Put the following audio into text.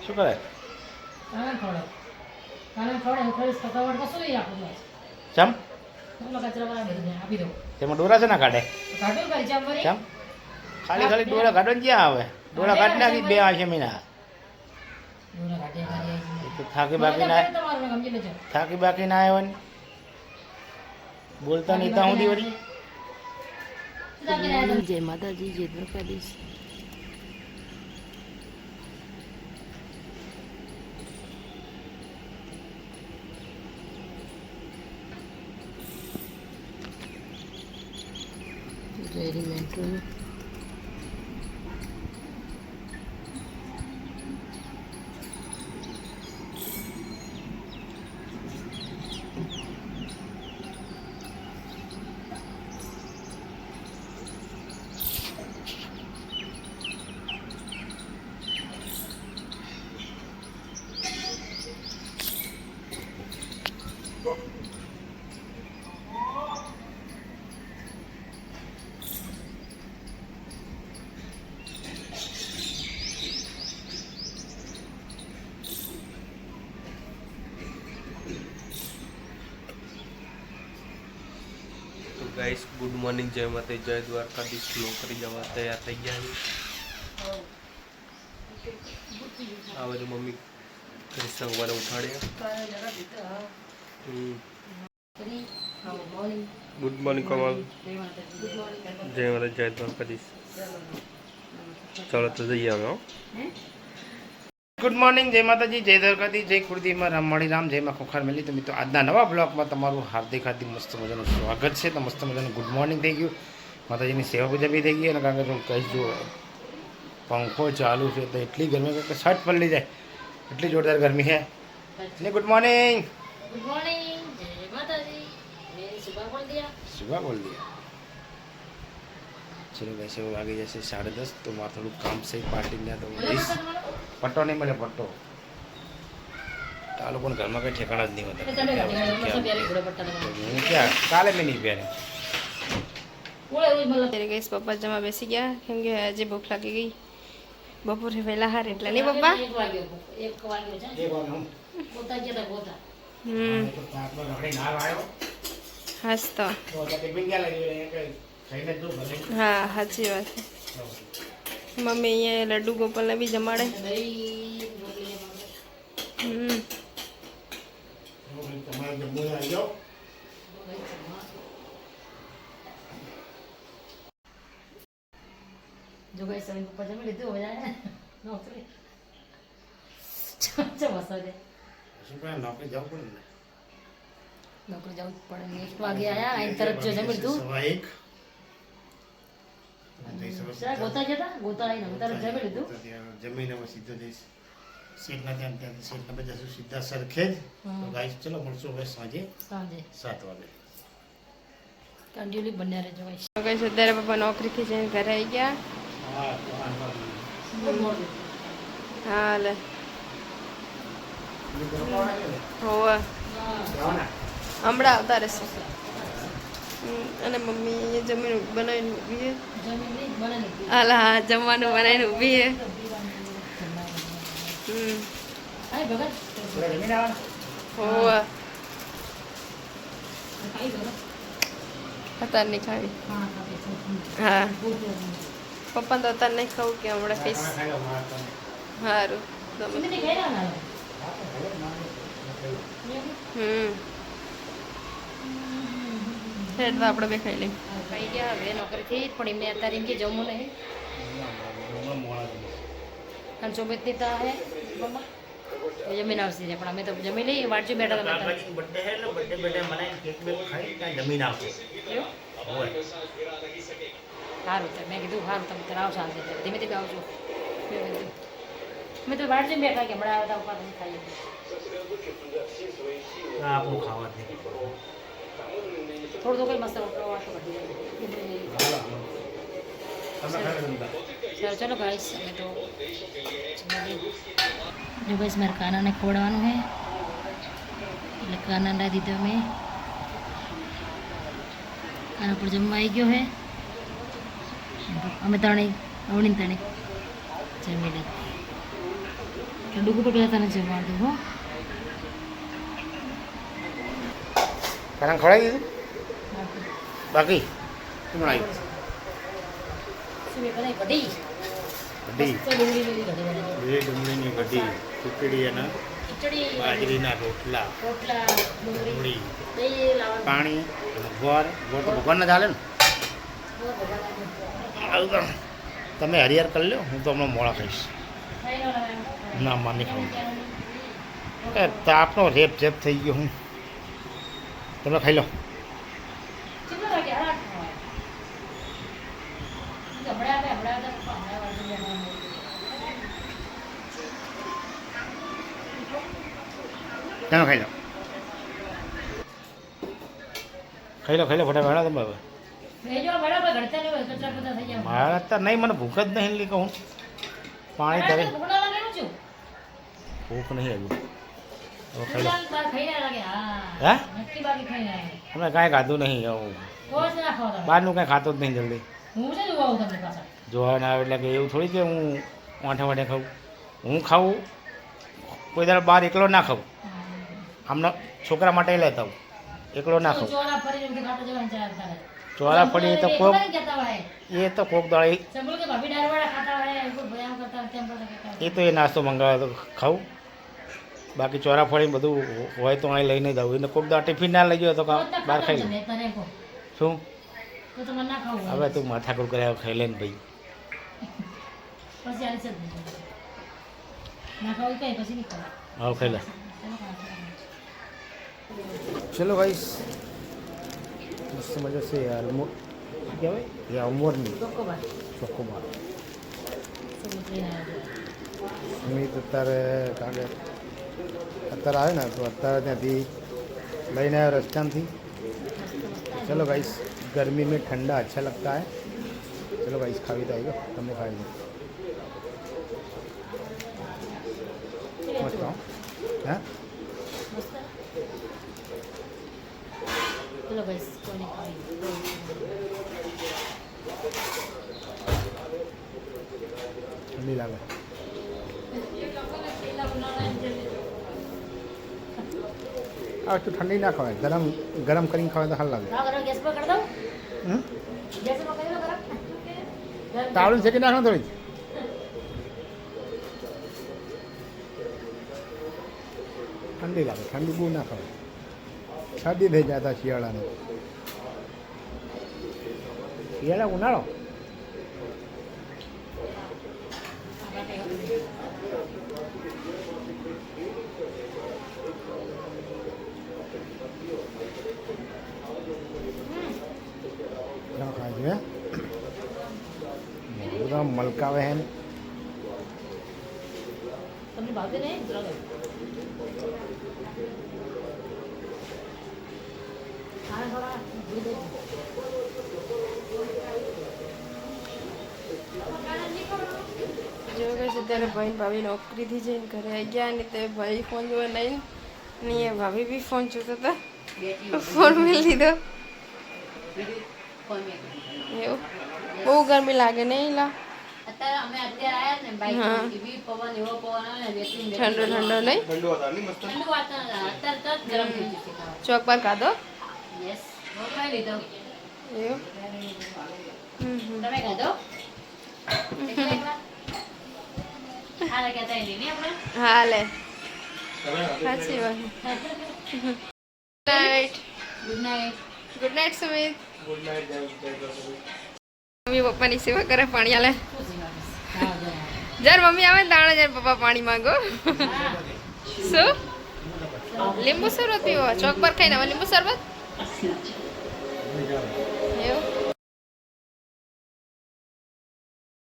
શું કરે? કાના ખવડાવ. કાના ખવડાવ ખરીશ તો કવડ કશું નહીં આપું બસ. ચમ ઓલો કચરા વાળા ભરીને આપી દો. તેમાં ડોરા છે ના કાઢે? કાઢો કરી ચમ વળી. ચમ ખાલી ખાલી ડોરા કાઢો ને ક્યાં આવે? ડોરા કાઢી નાખી 2 મહિના. ડોરા કાઢ્યા કરી એ તો થાકી બાકી ના તમારું સમજી લેજો. થાકી બાકી ના આવ્યો ને બોલતા નહીં ત્યાં સુધી વળી. જય માતાજી, જય દ્વારકાધીશ. જય મેટ્રો ગાઈસ ગુડ મોર્નિંગ, જય માતા, જય દ્વારકાધીશ. નોકરી જવા તૈયાર થઈ ગયા છે. આ બાજુ મમ્મી કૃષ્ણ ભગવાને ઉઠાડ્યા. ગુડ મોર્નિંગ કમલ, જય માતા, જય દ્વારકાધીશ. ચાલો તો જઈએ અમે. ગુડ મોર્નિંગ, જય માતાજી, જય દ્વારકાધીશ, જય કુળદીમાં રામવાણી રામ, જય માં ખોખાર મેલી. તો મિત્રો આજના નવા બ્લોગમાં તમારું હાર્દિક હાર્દિક મસ્ત મજાનું સ્વાગત છે. તો મસ્ત મજાનું ગુડ મોર્નિંગ થઈ ગયું, માતાજીની સેવા પૂજા બી થઈ ગઈ. અને કારણ કે હું કહીશ જો પંખો ચાલુ છે તો એટલી ગરમી કે શર્ટ પલળી જાય એટલી જોરદાર ગરમી છે ને. ગુડ મોર્નિંગ, ગુડ મોર્નિંગ, જય માતાજી. મેં સુબહ બોલ દિયા. સુબહ બોલ દિયા. ચલો વૈસે वो आगे जैसे 10:30. तो मार थोड़ा काम से पार्टी में तो पट्टो नहीं मिले पट्टो આ લોકોને ઘરમાં કંઈ ઠેકાણા જ નહીં હોતા. હું ક્યાં કાલે મેં નહીં પહેરે. ત્યારે ગઈશ પપ્પા જમા બેસી ગયા કેમ કે આજે ભૂખ લાગી ગઈ. બપોરે વહેલા હાર એટલે નહીં પપ્પા. એક વાગ્યો છે. ગોતા ગયા તા ગોતા. હાસ તો હા સાચી વાત છે. મમ્મી અહીંયા લડ્ડુ ગોપાલને બી જમાડે. દહીં રોટલી હમ જો ગઈ સમી પપ્પા જમી લીધું હવે જાય નોકરી. ચમ વસાદે નોકરી જવું પડે ને. નોકરી જવું જ પડે. 1 વાગે આયા અહીં તરત જો જમી લીધું. ગોતા જતા ગોતા આવીને તરત જમી લીધું. જમીને સીધો જઈશ સીટના ત્યાં સીટના બધા સીધા સરખેજ. તો ગાઈસ ચલો મળશું હવે સાંજે 7 વાગે. કંટ્યુલી બન્યા રહેજો ગાઈસ. ગઈશ અત્યારે પપ્પા નોકરીથી જઈને ઘરે આવી ગયા. હા લે હોવા હમણાં આવતા રહેશે. અને મમ્મી અહીંયા જમીન બનાવીને ઊભી છે. હાલા હા જમવાનું બનાવીને ઊભી છે. હોવા અત્યારે નહીં ખાવી. હા પપ્પા તો અત્યારે નહીં ખાવું કે હમણાં ખાઈશ. સારું હેડ તો આપણે બે ખાઈ લઈએ. ખાઈ ગયા હવે નોકરીથી પણ એમને અત્યારે એમ કે જમવું નહીં. કારણ ચોબેતની તા હે મમ્મા જમીન આવશે પણ અમે તો જમી લઈએ. વાટજો બેઠા તમે બર્થડે હે એટલે બર્થડે મનાઈ કેક બેક ખાઈ ત્યાં જમીન આવશે. સારું તો મેં કીધું સારું તમે ત્યારે આવશો શાંતિ ધીમે ધીમે આવજો. મેં તો વાટજો બેઠા કે હમણાં આવતા ઉપર તમે ખાઈએ. આપણું ખાવા જ નહીં. થોડું તો કંઈ મસ્ત રોટલો વાટો કાઢી જાય. ચલો ગાઈસ અમે તો જો ગાઈસ મારે કાનાને ખવડાવવાનું છે એટલે કાના લાવી દીધો અમે. કાના પર જમવા આવી ગયો છે. અમે ત્રણેય અવણી ત્રણેય જમી લઈ ડુગુ પર પેલા તને જમવા દઉં હો. કારણ ખવડાવી દીધું બાકી શું બનાવ્યું શું એ બનાવી કઢી? કઢી મસ્ત ડુંગળીની કઢી બનાવી. બે ડુંગળીની કઢી ખીચડી અને ખીચડી, બાજરીના રોટલા રોટલા, ડુંગળી, ડુંગળી દહીં લાવવાનું. પાણી અને ગોળ ગોળ તો ભગવાનને ચાલે ને બહુ ભગવાન આવું કરો. તમે હરિયાર કરી લો હું તો હમણાં મોડા ખાઈશ ખાઈ લો હવે. ના માર નહીં ખાવું એ તાપનો રેપ જેપ થઈ ગયો હું તમે ખાઈ લો કેટલા વાગે? 8 વાગે. હમણાં આવે, પપ્પા, હમણાં વાગે જમવાનું. તમે ખાઈ લો ખાઈ લો ફટાફટ તમે હવે ભેજો બરાબર ઘડતા નહીં હોય, કચરા પચરા થઈ જાય. મારે અત્યારે નહીં મને ભૂખ જ નહીં એટલે કહું પાણી ધરે ભૂખ ના લાગે એવું છું? ભૂખ નહીં આવ્યું હવે ખાઈ લો બાર ખાઈ ના લાગે. હા. હે નક્કી બાકી ખાઈ ના. અમે કાંઈ ખાધું નહીં હવે રોજ ના ખાઓ તમે. બહારનું કાંઈ ખાતો જ નહીં જલ્દી હું છે જોવા આવું તમને પાછા. જોવા ના આવે એટલે કે એવું થોડી કે હું વાંઠે વાંઠે ખાઉં હું ખાઉં કોઈ દાડો બહાર એકલો ના ખાઉં આમનો છોકરા માટે લેતા આવું એકલો ના ખાઉં ચોરા ફરીને ઉઠી ખાટો જવાનું ચાર તારે. ચોરા પડી એ તો એક કોક વાર કહેતા હોય. એ તો કોક દાડે સંભળ કે ભાભી દાળવાળા ખાતા હોય, કોઈ ભયામ કરતા હોય, તેમ કરતા કહેતા હોય. એ તો એ નાસ્તો મંગાવે તો ખાવું બાકી ચોરા ફળી બધું હોય તો અહીં લઈને જાઉં એને કોક દાડે ટિફિન ના લઈ ગયો તો રોજ ના બહાર ખાઈ ખાતા લઉં જ ને, તને કહો. શું તો તમારે ના ખાવું હોય. હવે તું માથાકૂટ કર્યા ખાઈ લે ને ભાઈ પછી આલી છે જ નહીં. ના ખાવું કઈ પછી નહીં ખાવું. હવે ખાઈ લે ચાલો ખાવા. ચલો ભાઈ મસ્ત મજા છે યાર કહેવાય એ અમોરની ચોખ્ખો ચોખ્ખોબાર સબૂત લઈને આવ્યો. સ્મિત અત્યારે કારણ કે અત્યારે આવે ને તો અત્યારે ત્યાંથી લઈને આવ્યો રસ્તામાંથી चलो गाइस गर्मी में ठंडा अच्छा लगता है चलो गाइस खावी तो आएगा तुमने खाई लो मस्त हाँ મસ્ત. ચલો ભાઈ કોને ખાવી? ठंडी लागे आ तो ठंडी ना खाए गरम गरम करी खाए तो हल लगे ના ગરમ ગેસ પર કરી દઉં? हम्म? ગેસ પર કરી દો ગરમ? ગરમ. तावड़ी से नाखना थोड़ी ठंडी लागे ठंडी बू ना खाए सर्दी થઈ जाता શિયાળાને શિયાળા ઉનાળો ના ખાય છે બધા મલકાવે હે તમને ભાવતી નહીં? ચલો ભાઈ. આને થોડા ઘી દે. જો કે અત્યારે ભાઈ ને ભાભી નોકરીથી જઈને ઘરે આવી ગયા ને તે ભાઈ ફોન જોવા લઈને ને એ ભાભી બી ફોન જોતા હતા ફોન મેં લીધો એવું બહુ ગરમી લાગે નહીં લા અત્યારે આયા ને બાઈક હા. એવી પવન એવો પવન આવે ને બેસીને ઠંડો ઠંડો નહીં ઠંડુ વાતાવરણ અત્યારે તો જ ગરમ થઈ જશે ખાવાનું. ચોક પર ખાધો યસ હું ખાઈ લીધો. એવું તમે ખાધો? એકલા એકલા? હાલે કહેતા નહીં ને આપણે? હા લે સાચી વાત night good night. Good night Sumit mummy પપ્પાની સેવા કરે પાણી આલે જ્યારે મમ્મી આવે ને તાણે જાય પપ્પા પાણી માંગો શું લીંબુ શરબત પીવો ચોક પર ખાઈને લીંબુ શરબત એવું